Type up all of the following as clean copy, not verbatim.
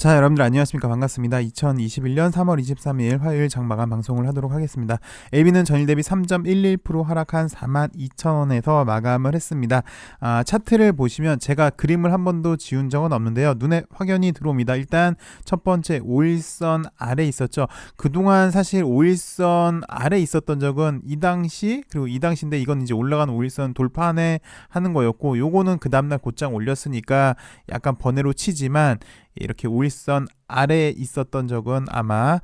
자, 여러분들 안녕하십니까? 반갑습니다. 2021년 3월 23일 화요일 장마감 방송을 하도록 하겠습니다. AB는 전일 대비 3.11% 하락한 42,000원에서 마감을 했습니다. 차트를 보시면 제가 그림을 한 번도 지운 적은 없는데요. 눈에 확연히 들어옵니다. 일단 첫 번째 5일선 아래 있었죠. 그동안 사실 5일선 아래 있었던 적은 이 당시인데 이건 이제 올라간 5일선 돌파하는 거였고, 요거는 그 다음날 곧장 올렸으니까 약간 번외로 치지만 이렇게 5일선 아래에 있었던 적은 아마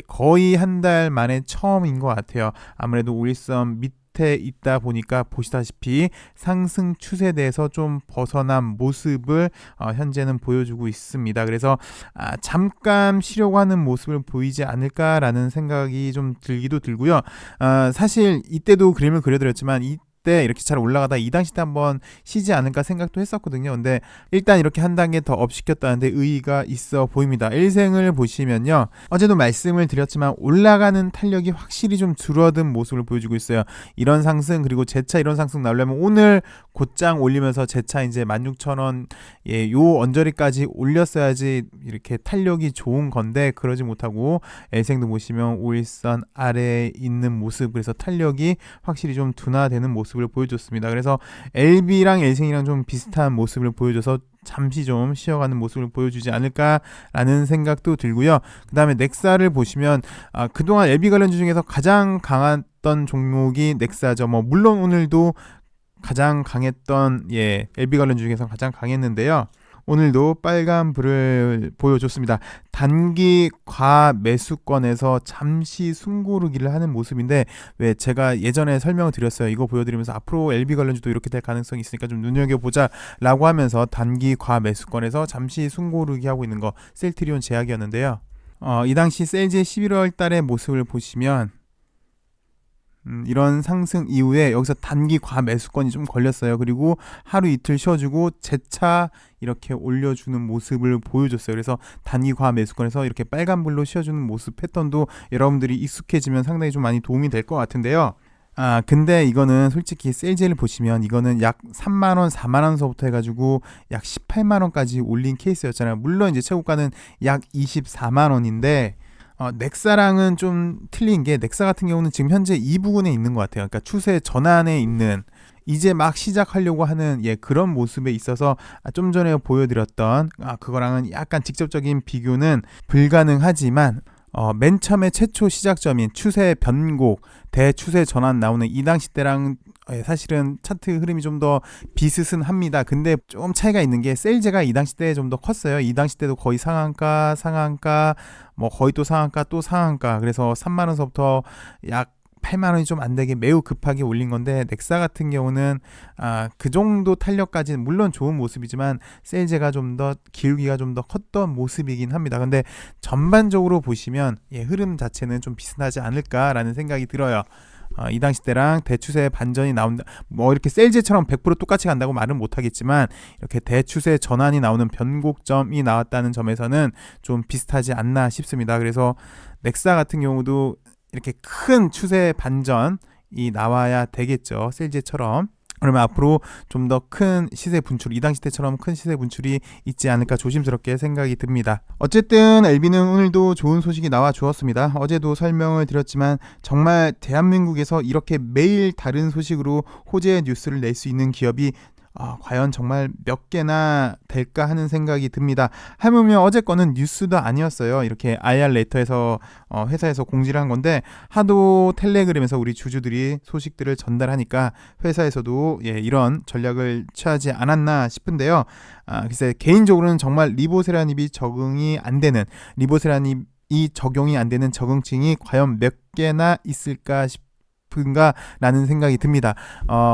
거의 한 달 만에 처음인 것 같아요. 아무래도 5일선 밑에 있다 보니까 보시다시피 상승 추세대에서 좀 벗어난 모습을 현재는 보여주고 있습니다. 그래서 잠깐 쉬려고 하는 모습을 보이지 않을까라는 생각이 좀 들기도 들고요. 사실 이때도 그림을 그려드렸지만 때 이렇게 잘 올라가다 이 당시 때 한번 쉬지 않을까 생각도 했었거든요. 근데 일단 이렇게 한 단계 더 업시켰다는데 의의가 있어 보입니다. 일생을 보시면요, 어제도 말씀을 드렸지만 올라가는 탄력이 확실히 좀 줄어든 모습을 보여주고 있어요. 이런 상승, 그리고 재차 이런 상승 나오려면 오늘 곧장 올리면서 재차 이제 16,000원 요 언저리까지 올렸어야지 이렇게 탄력이 좋은 건데, 그러지 못하고 일생도 보시면 5일선 아래에 있는 모습, 그래서 탄력이 확실히 좀 둔화되는 모습을 보여줬습니다. 그래서 LB랑 일생이랑 좀 비슷한 모습을 보여줘서 잠시 좀 쉬어가는 모습을 보여주지 않을까라는 생각도 들고요. 그 다음에 넥사를 보시면 그동안 LB 관련주 중에서 가장 강했던 종목이 넥사죠. 물론 오늘도 가장 강했던 LB 관련주 중에서 가장 강했는데요. 오늘도 빨간불을 보여줬습니다. 단기 과매수권에서 잠시 숨고르기를 하는 모습인데, 왜 제가 예전에 설명을 드렸어요. 이거 보여드리면서 앞으로 LB 관련주도 이렇게 될 가능성이 있으니까 좀 눈여겨보자 라고 하면서 단기 과매수권에서 잠시 숨고르기 하고 있는 거 셀트리온 제약이었는데요. 이 당시 셀즈의 11월 달의 모습을 보시면 이런 상승 이후에 여기서 단기 과매수권이 좀 걸렸어요. 그리고 하루 이틀 쉬어주고 재차 이렇게 올려주는 모습을 보여줬어요. 그래서 단기 과매수권에서 이렇게 빨간불로 쉬어주는 모습 패턴도 여러분들이 익숙해지면 상당히 좀 많이 도움이 될 것 같은데요. 근데 이거는 솔직히 셀즈를 보시면 이거는 약 3만원, 4만원서부터 해가지고 약 18만원까지 올린 케이스였잖아요. 물론 이제 최고가는 약 24만원인데 넥사랑은 좀 틀린 게, 넥사 같은 경우는 지금 현재 이 부분에 있는 것 같아요. 그러니까 추세 전환에 있는, 이제 막 시작하려고 하는 그런 모습에 있어서 좀 전에 보여드렸던 그거랑은 약간 직접적인 비교는 불가능하지만 맨 처음에 최초 시작점인 추세 변곡, 대추세 전환 나오는 이 당시 때랑 사실은 차트 흐름이 좀 더 비슷은 합니다. 근데 좀 차이가 있는 게, 셀즈가 이 당시 때 좀 더 컸어요. 이 당시 때도 거의 상한가, 거의 또 상한가, 그래서 3만원서부터 약 8만원이 좀 안되게 매우 급하게 올린 건데, 넥사 같은 경우는 그 정도 탄력까지는 물론 좋은 모습이지만 셀즈가 좀 더 기울기가 좀 더 컸던 모습이긴 합니다. 근데 전반적으로 보시면 흐름 자체는 좀 비슷하지 않을까라는 생각이 들어요. 이 당시 때랑 대추세 반전이 나온다, 이렇게 셀즈처럼 100% 똑같이 간다고 말은 못하겠지만 이렇게 대추세 전환이 나오는 변곡점이 나왔다는 점에서는 좀 비슷하지 않나 싶습니다. 그래서 넥사 같은 경우도 이렇게 큰 추세 반전이 나와야 되겠죠, 셀즈처럼. 그러면 앞으로 좀 더 큰 시세 분출, 이 당시 때처럼 큰 시세 분출이 있지 않을까 조심스럽게 생각이 듭니다. 어쨌든 LB는 오늘도 좋은 소식이 나와 주었습니다. 어제도 설명을 드렸지만 정말 대한민국에서 이렇게 매일 다른 소식으로 호재의 뉴스를 낼 수 있는 기업이 과연 정말 몇 개나 될까 하는 생각이 듭니다. 하물며 어제 거는 뉴스도 아니었어요. 이렇게 IR 레터에서 회사에서 공지를 한 건데, 하도 텔레그램에서 우리 주주들이 소식들을 전달하니까 회사에서도 이런 전략을 취하지 않았나 싶은데요. 글쎄 개인적으로는 정말 리보세라닙이 적용이 안 되는 적응층이 과연 몇 개나 있을까 라는 생각이 듭니다.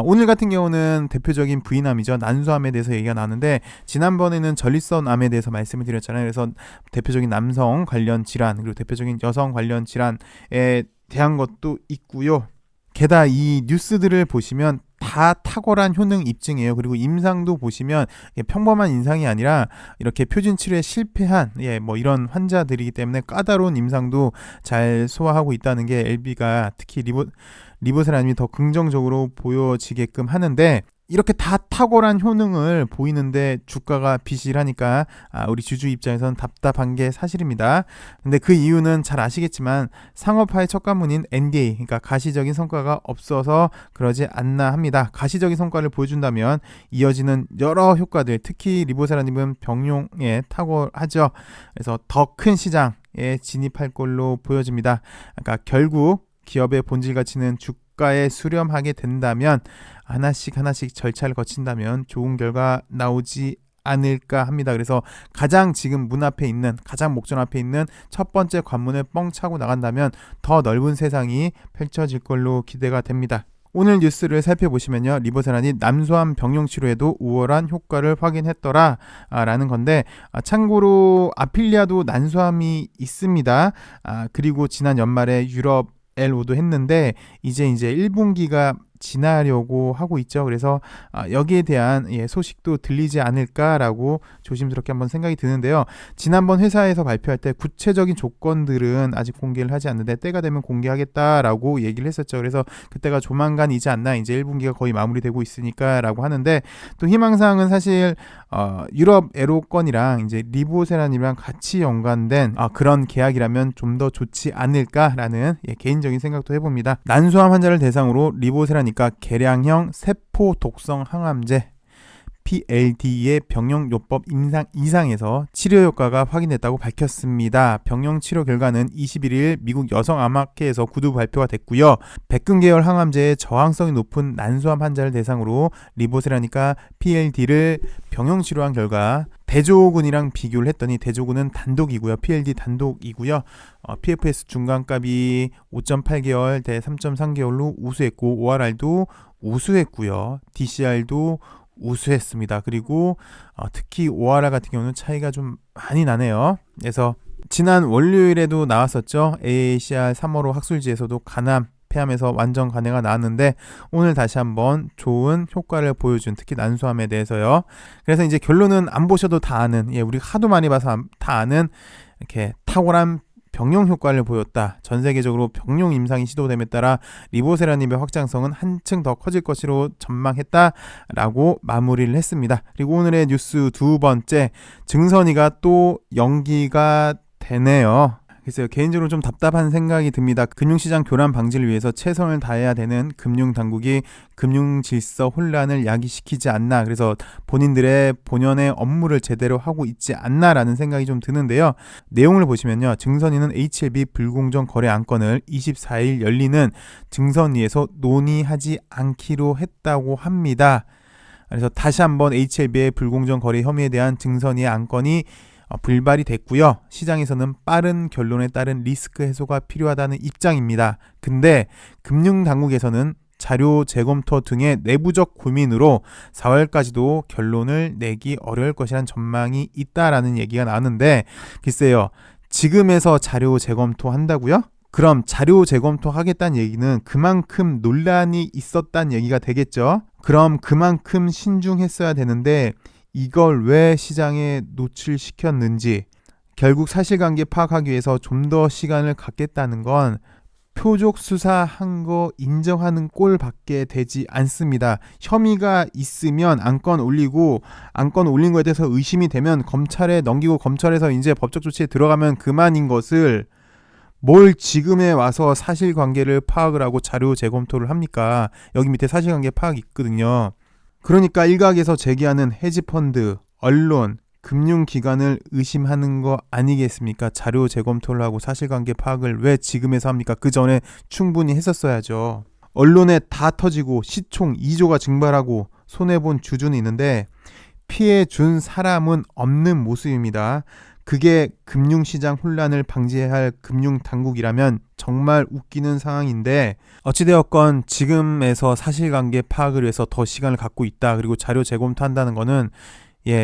오늘 같은 경우는 대표적인 V남이죠. 난소암에 대해서 얘기가 나왔는데, 지난번에는 전립선암에 대해서 말씀을 드렸잖아요. 그래서 대표적인 남성 관련 질환, 그리고 대표적인 여성 관련 질환에 대한 것도 있고요. 게다가 이 뉴스들을 보시면 다 탁월한 효능 입증이에요. 그리고 임상도 보시면 평범한 임상이 아니라 이렇게 표준 치료에 실패한 이런 환자들이기 때문에 까다로운 임상도 잘 소화하고 있다는 게 LB가 특히 리보세라님이 더 긍정적으로 보여지게끔 하는데, 이렇게 다 탁월한 효능을 보이는데 주가가 비실하니까 우리 주주 입장에서는 답답한 게 사실입니다. 근데 그 이유는 잘 아시겠지만 상업화의 첫 관문인 NDA, 그러니까 가시적인 성과가 없어서 그러지 않나 합니다. 가시적인 성과를 보여준다면 이어지는 여러 효과들, 특히 리보세라님은 병용에 탁월하죠. 그래서 더 큰 시장에 진입할 걸로 보여집니다. 그러니까 결국 기업의 본질 가치는 주가에 수렴하게 된다면 하나씩 절차를 거친다면 좋은 결과 나오지 않을까 합니다. 그래서 가장 지금 문 앞에 있는, 가장 목전 앞에 있는 첫 번째 관문을 뻥 차고 나간다면 더 넓은 세상이 펼쳐질 걸로 기대가 됩니다. 오늘 뉴스를 살펴보시면요, 리보세란이 남소암 병용 치료에도 우월한 효과를 확인했더라 라는 건데, 참고로 아필리아도 난소암이 있습니다. 그리고 지난 연말에 유럽 LO도 했는데 이제 1분기가 지나려고 하고 있죠. 그래서 여기에 대한 소식도 들리지 않을까라고 조심스럽게 한번 생각이 드는데요. 지난번 회사에서 발표할 때 구체적인 조건들은 아직 공개를 하지 않는데 때가 되면 공개하겠다라고 얘기를 했었죠. 그래서 그때가 조만간이지 않나, 이제 1분기가 거의 마무리되고 있으니까라고 하는데, 또 희망사항은 사실 유럽 에로건이랑 이제 리보세란이랑 같이 연관된 그런 계약이라면 좀 더 좋지 않을까라는 개인적인 생각도 해봅니다. 난소암 환자를 대상으로 리보세라니까 계량형 세포 독성 항암제 PLD의 병용 요법 이상에서 치료 효과가 확인됐다고 밝혔습니다. 병용 치료 결과는 21일 미국 여성암학회에서 구두 발표가 됐고요. 백금 계열 항암제의 저항성이 높은 난소암 환자를 대상으로 리보세라니까 PLD를 병용 치료한 결과 대조군이랑 비교를 했더니 대조군은 단독이고요. PLD 단독이고요. PFS 중간값이 5.8개월 대 3.3개월로 우수했고 ORR도 우수했고요. DCR도 우수했습니다. 그리고 특히 ORR 같은 경우는 차이가 좀 많이 나네요. 그래서 지난 월요일에도 나왔었죠. AACR 3월호 학술지에서도 간암, 폐암에서 완전 간해가 나왔는데 오늘 다시 한번 좋은 효과를 보여준, 특히 난소암에 대해서요. 그래서 이제 결론은 안 보셔도 다 아는, 우리 하도 많이 봐서 다 아는 이렇게 탁월한 병용 효과를 보였다. 전 세계적으로 병용 임상이 시도됨에 따라 리보세라님의 확장성은 한층 더 커질 것으로 전망했다라고 마무리를 했습니다. 그리고 오늘의 뉴스 두 번째, 증선이가 또 연기가 되네요. 글쎄요, 개인적으로 좀 답답한 생각이 듭니다. 금융시장 교란 방지를 위해서 최선을 다해야 되는 금융당국이 금융질서 혼란을 야기시키지 않나, 그래서 본인들의 본연의 업무를 제대로 하고 있지 않나라는 생각이 좀 드는데요. 내용을 보시면요, 증선위는 HLB 불공정 거래 안건을 24일 열리는 증선위에서 논의하지 않기로 했다고 합니다. 그래서 다시 한번 HLB의 불공정 거래 혐의에 대한 증선위의 안건이 불발이 됐고요. 시장에서는 빠른 결론에 따른 리스크 해소가 필요하다는 입장입니다. 근데 금융당국에서는 자료 재검토 등의 내부적 고민으로 4월까지도 결론을 내기 어려울 것이라는 전망이 있다라는 얘기가 나왔는데, 글쎄요, 지금에서 자료 재검토 한다고요? 그럼 자료 재검토 하겠다는 얘기는 그만큼 논란이 있었다는 얘기가 되겠죠. 그럼 그만큼 신중했어야 되는데 이걸 왜 시장에 노출시켰는지, 결국 사실관계 파악하기 위해서 좀 더 시간을 갖겠다는 건 표적 수사한 거 인정하는 꼴밖에 되지 않습니다. 혐의가 있으면 안건 올리고, 안건 올린 거에 대해서 의심이 되면 검찰에 넘기고 검찰에서 이제 법적 조치에 들어가면 그만인 것을 뭘 지금에 와서 사실관계를 파악을 하고 자료 재검토를 합니까? 여기 밑에 사실관계 파악이 있거든요. 그러니까 일각에서 제기하는 헤지펀드, 언론, 금융기관을 의심하는 거 아니겠습니까? 자료 재검토를 하고 사실관계 파악을 왜 지금에서 합니까? 그 전에 충분히 했었어야죠. 언론에 다 터지고 시총 2조가 증발하고 손해본 주주는 있는데 피해 준 사람은 없는 모습입니다. 그게 금융시장 혼란을 방지해야 할 금융당국이라면 정말 웃기는 상황인데, 어찌되었건 지금에서 사실관계 파악을 위해서 더 시간을 갖고 있다, 그리고 자료 재검토한다는 거는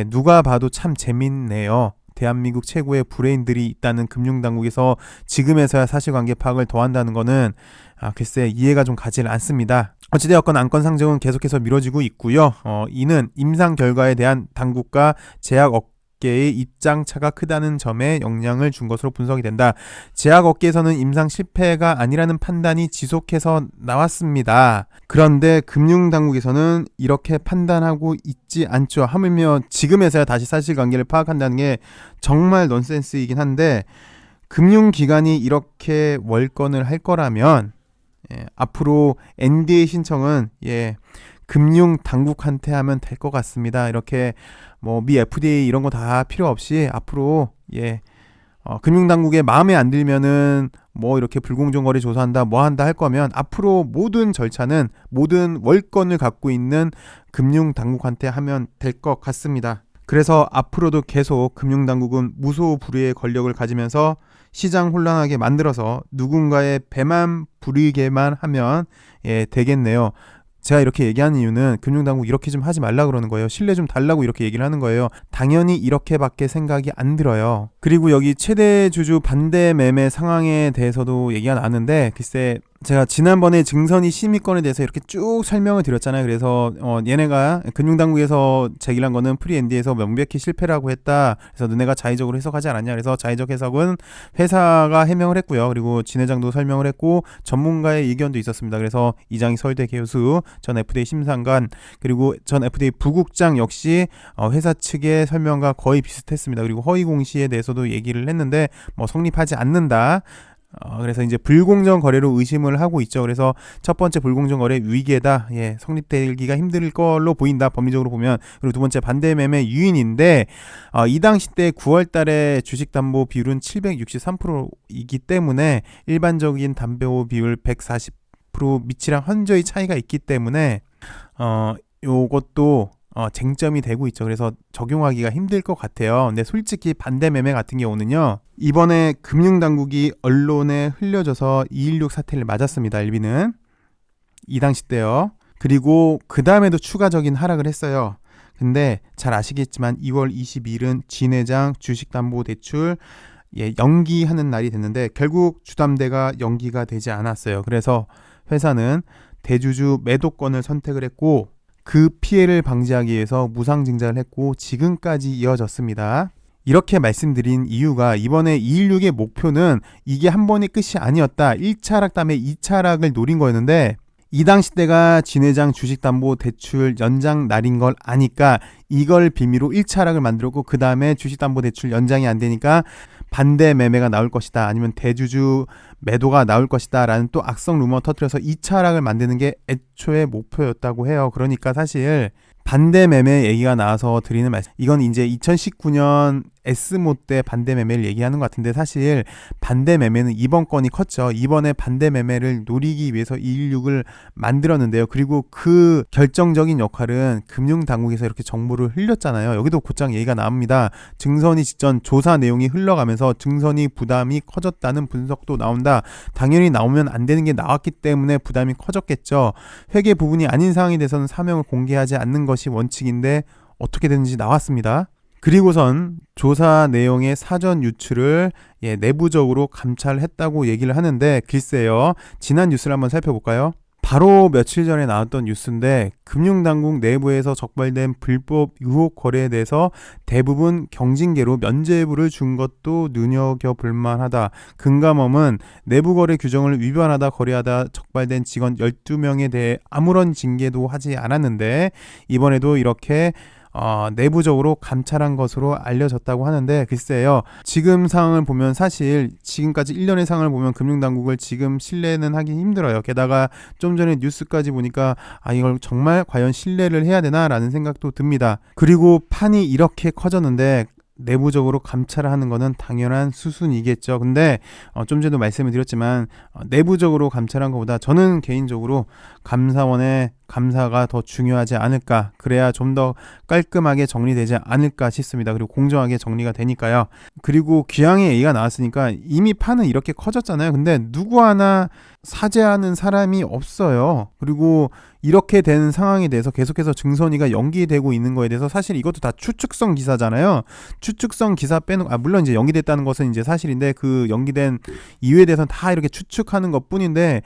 누가 봐도 참 재밌네요. 대한민국 최고의 브레인들이 있다는 금융당국에서 지금에서야 사실관계 파악을 더 한다는 거는 글쎄 이해가 좀 가지 않습니다. 어찌되었건 안건 상정은 계속해서 미뤄지고 있고요. 이는 임상 결과에 대한 당국과 제약 업계의 입장차가 크다는 점에 영향을 준 것으로 분석이 된다. 제약업계에서는 임상 실패가 아니라는 판단이 지속해서 나왔습니다. 그런데 금융당국에서는 이렇게 판단하고 있지 않죠. 하물며 지금에서야 다시 사실관계를 파악한다는 게 정말 넌센스이긴 한데, 금융기관이 이렇게 월권을 할 거라면 앞으로 NDA 신청은 금융당국한테 하면 될 것 같습니다. 이렇게 뭐 미 FDA 이런 거 다 필요 없이 앞으로 금융당국의 마음에 안 들면은 뭐 이렇게 불공정 거래 조사한다 뭐 한다 할 거면 앞으로 모든 절차는 모든 월권을 갖고 있는 금융당국한테 하면 될 것 같습니다. 그래서 앞으로도 계속 금융당국은 무소불위의 권력을 가지면서 시장 혼란하게 만들어서 누군가의 배만 부리게만 하면 되겠네요. 제가 이렇게 얘기하는 이유는 금융당국 이렇게 좀 하지 말라 그러는 거예요. 신뢰 좀 달라고 이렇게 얘기를 하는 거예요. 당연히 이렇게밖에 생각이 안 들어요. 그리고 여기 최대 주주 반대 매매 상황에 대해서도 얘기가 나왔는데, 글쎄 제가 지난번에 증선이 심의권에 대해서 이렇게 쭉 설명을 드렸잖아요. 그래서 얘네가 금융당국에서 제기한 거는 프리-ND에서 명백히 실패라고 했다. 그래서 너네가 자의적으로 해석하지 않았냐. 그래서 자의적 해석은 회사가 해명을 했고요. 그리고 진 회장도 설명을 했고 전문가의 의견도 있었습니다. 그래서 이장희 서울대 교수, 전 FDA 심사관, 그리고 전 FDA 부국장 역시 회사 측의 설명과 거의 비슷했습니다. 그리고 허위 공시에 대해서도 얘기를 했는데 뭐 성립하지 않는다. 그래서 이제 불공정 거래로 의심을 하고 있죠. 그래서 첫 번째 불공정 거래 위계다. 성립되기가 힘들 걸로 보인다. 법리적으로 보면. 그리고 두 번째 반대 매매 유인인데 이 당시 때 9월 달에 주식 담보 비율은 763%이기 때문에 일반적인 담보 비율 140% 밑이랑 현저히 차이가 있기 때문에 요것도 쟁점이 되고 있죠. 그래서 적용하기가 힘들 것 같아요. 근데 솔직히 반대 매매 같은 경우는요, 이번에 금융당국이 언론에 흘려져서 216 사태를 맞았습니다. LB는 이 당시 때요. 그리고 그 다음에도 추가적인 하락을 했어요. 근데 잘 아시겠지만 2월 22일은 진 회장 주식담보대출 연기하는 날이 됐는데 결국 주담대가 연기가 되지 않았어요. 그래서 회사는 대주주 매도권을 선택을 했고 그 피해를 방지하기 위해서 무상증자를 했고 지금까지 이어졌습니다. 이렇게 말씀드린 이유가 이번에 216의 목표는 이게 한 번의 끝이 아니었다. 1차 하락 다음에 2차 하락을 노린 거였는데 이 당시 때가 진 회장 주식담보대출 연장 날인 걸 아니까 이걸 빌미로 1차 하락을 만들었고 그 다음에 주식담보대출 연장이 안 되니까 반대 매매가 나올 것이다. 아니면 대주주 매도가 나올 것이다. 라는 또 악성 루머 터뜨려서 2차 하락을 만드는 게 애초에 목표였다고 해요. 그러니까 사실 반대 매매 얘기가 나와서 드리는 말씀, 이건 이제 2019년 S모 때 반대 매매를 얘기하는 것 같은데 사실 반대 매매는 이번 건이 컸죠. 이번에 반대 매매를 노리기 위해서 216을 만들었는데요. 그리고 그 결정적인 역할은 금융당국에서 이렇게 정보를 흘렸잖아요. 여기도 곧장 얘기가 나옵니다. 증선이 직전 조사 내용이 흘러가면서 증선이 부담이 커졌다는 분석도 나온다. 당연히 나오면 안 되는 게 나왔기 때문에 부담이 커졌겠죠. 회계 부분이 아닌 사항에 대해서는 사명을 공개하지 않는 것이 원칙인데 어떻게 되는지 나왔습니다. 그리고선 조사 내용의 사전 유출을 내부적으로 감찰했다고 얘기를 하는데 글쎄요. 지난 뉴스를 한번 살펴볼까요? 바로 며칠 전에 나왔던 뉴스인데 금융당국 내부에서 적발된 불법 유혹 거래에 대해서 대부분 경징계로 면죄부를 준 것도 눈여겨볼 만하다. 금감원은 내부 거래 규정을 위반하다 거래하다 적발된 직원 12명에 대해 아무런 징계도 하지 않았는데 이번에도 이렇게 내부적으로 감찰한 것으로 알려졌다고 하는데 글쎄요. 지금 상황을 보면 사실 지금까지 1년의 상황을 보면 금융당국을 지금 신뢰는 하기 힘들어요. 게다가 좀 전에 뉴스까지 보니까 이걸 정말 과연 신뢰를 해야 되나라는 생각도 듭니다. 그리고 판이 이렇게 커졌는데 내부적으로 감찰을 하는 것은 당연한 수순이겠죠. 근데 좀 전에도 말씀을 드렸지만 내부적으로 감찰한 것보다 저는 개인적으로 감사원의 감사가 더 중요하지 않을까. 그래야 좀 더 깔끔하게 정리되지 않을까 싶습니다. 그리고 공정하게 정리가 되니까요. 그리고 귀향의 얘기가 나왔으니까 이미 판은 이렇게 커졌잖아요. 근데 누구 하나 사죄하는 사람이 없어요. 그리고 이렇게 된 상황에 대해서 계속해서 증선이가 연기되고 있는 거에 대해서 사실 이것도 다 추측성 기사잖아요. 추측성 기사 빼는 물론 이제 연기됐다는 것은 이제 사실인데 그 연기된 이유에 대해서는 다 이렇게 추측하는 것뿐인데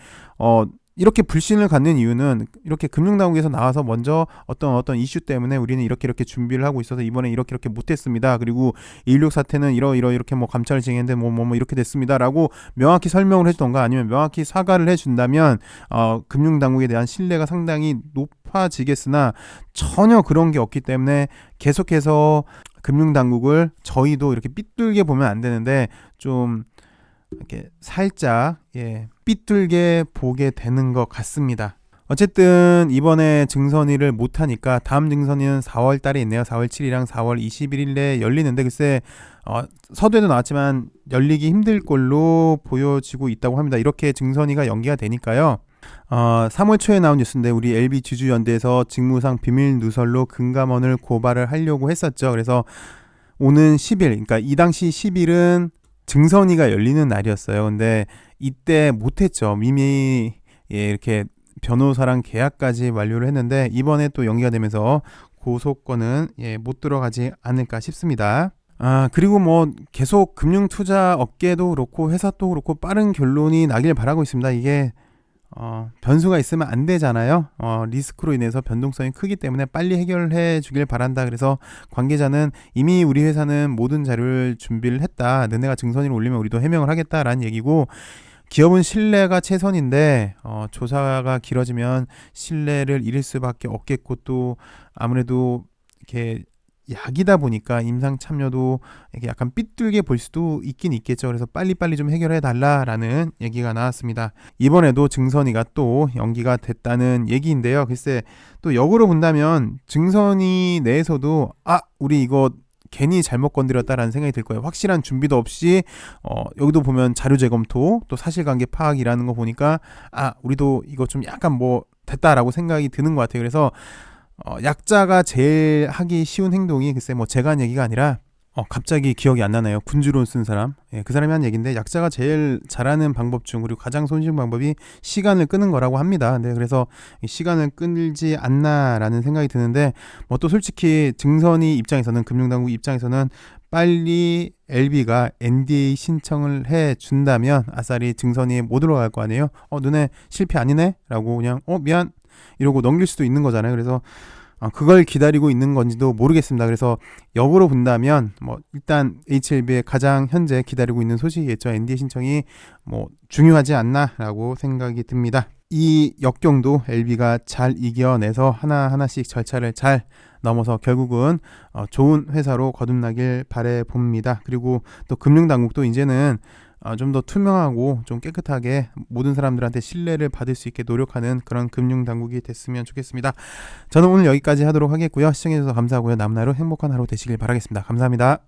이렇게 불신을 갖는 이유는 이렇게 금융당국에서 나와서 먼저 어떤 이슈 때문에 우리는 이렇게 준비를 하고 있어서 이번에 이렇게 못했습니다. 그리고 216 사태는 이렇게 뭐 감찰을 진행했는데 뭐 이렇게 됐습니다라고 명확히 설명을 해주던가 아니면 명확히 사과를 해준다면 금융당국에 대한 신뢰가 상당히 높아지겠으나 전혀 그런 게 없기 때문에 계속해서 금융당국을 저희도 이렇게 삐뚤게 보면 안 되는데 좀 이렇게 살짝 삐뚤게 보게 되는 것 같습니다. 어쨌든 이번에 증선위를 못하니까 다음 증선위는 4월 달에 있네요. 4월 7일이랑 4월 21일에 열리는데 글쎄 서두에도 나왔지만 열리기 힘들 걸로 보여지고 있다고 합니다. 이렇게 증선위가 연기가 되니까요. 3월 초에 나온 뉴스인데 우리 LB주주연대에서 직무상 비밀 누설로 금감원을 고발을 하려고 했었죠. 그래서 오는 10일, 그러니까 이 당시 10일은 증선위가 열리는 날이었어요. 근데 이때 못했죠. 이미 이렇게 변호사랑 계약까지 완료를 했는데 이번에 또 연기가 되면서 고소권은 못 들어가지 않을까 싶습니다. 그리고 뭐 계속 금융투자 업계도 그렇고 회사도 그렇고 빠른 결론이 나길 바라고 있습니다. 이게 변수가 있으면 안 되잖아요. 리스크로 인해서 변동성이 크기 때문에 빨리 해결해 주길 바란다. 그래서 관계자는 이미 우리 회사는 모든 자료를 준비를 했다. 너네가 증선위를 올리면 우리도 해명을 하겠다라는 얘기고, 기업은 신뢰가 최선인데 조사가 길어지면 신뢰를 잃을 수밖에 없겠고, 또 아무래도 이렇게 약이다 보니까 임상 참여도 이렇게 약간 삐뚤게 볼 수도 있긴 있겠죠. 그래서 빨리빨리 좀 해결해 달라라는 얘기가 나왔습니다. 이번에도 증선위가 또 연기가 됐다는 얘기인데요. 글쎄 또 역으로 본다면 증선위 내에서도 우리 이거 괜히 잘못 건드렸다라는 생각이 들 거예요. 확실한 준비도 없이 여기도 보면 자료 재검토 또 사실관계 파악이라는 거 보니까 우리도 이거 좀 약간 뭐 됐다라고 생각이 드는 것 같아요. 그래서 약자가 제일 하기 쉬운 행동이 글쎄 뭐 제가 한 얘기가 아니라 갑자기 기억이 안 나네요. 군주론 쓴 사람. 그 사람이 한 얘기인데 약자가 제일 잘하는 방법 중 그리고 가장 손쉬운 방법이 시간을 끄는 거라고 합니다. 그래서 시간을 끌지 않나라는 생각이 드는데 뭐 또 솔직히 증선위 입장에서는 금융당국 입장에서는 빨리 LB가 NDA 신청을 해 준다면 아싸리 증선위에 못 들어갈 거 아니에요. 너네 실패 아니네? 라고 그냥 미안 이러고 넘길 수도 있는 거잖아요. 그래서 그걸 기다리고 있는 건지도 모르겠습니다. 그래서 역으로 본다면 뭐 일단 HLB의 가장 현재 기다리고 있는 소식이겠죠. NDA 신청이 뭐 중요하지 않나라고 생각이 듭니다. 이 역경도 LB가 잘 이겨내서 하나하나씩 절차를 잘 넘어서 결국은 좋은 회사로 거듭나길 바라봅니다. 그리고 또 금융당국도 이제는 좀 더 투명하고 좀 깨끗하게 모든 사람들한테 신뢰를 받을 수 있게 노력하는 그런 금융당국이 됐으면 좋겠습니다. 저는 오늘 여기까지 하도록 하겠고요. 시청해주셔서 감사하고요. 남은 하루 행복한 하루 되시길 바라겠습니다. 감사합니다.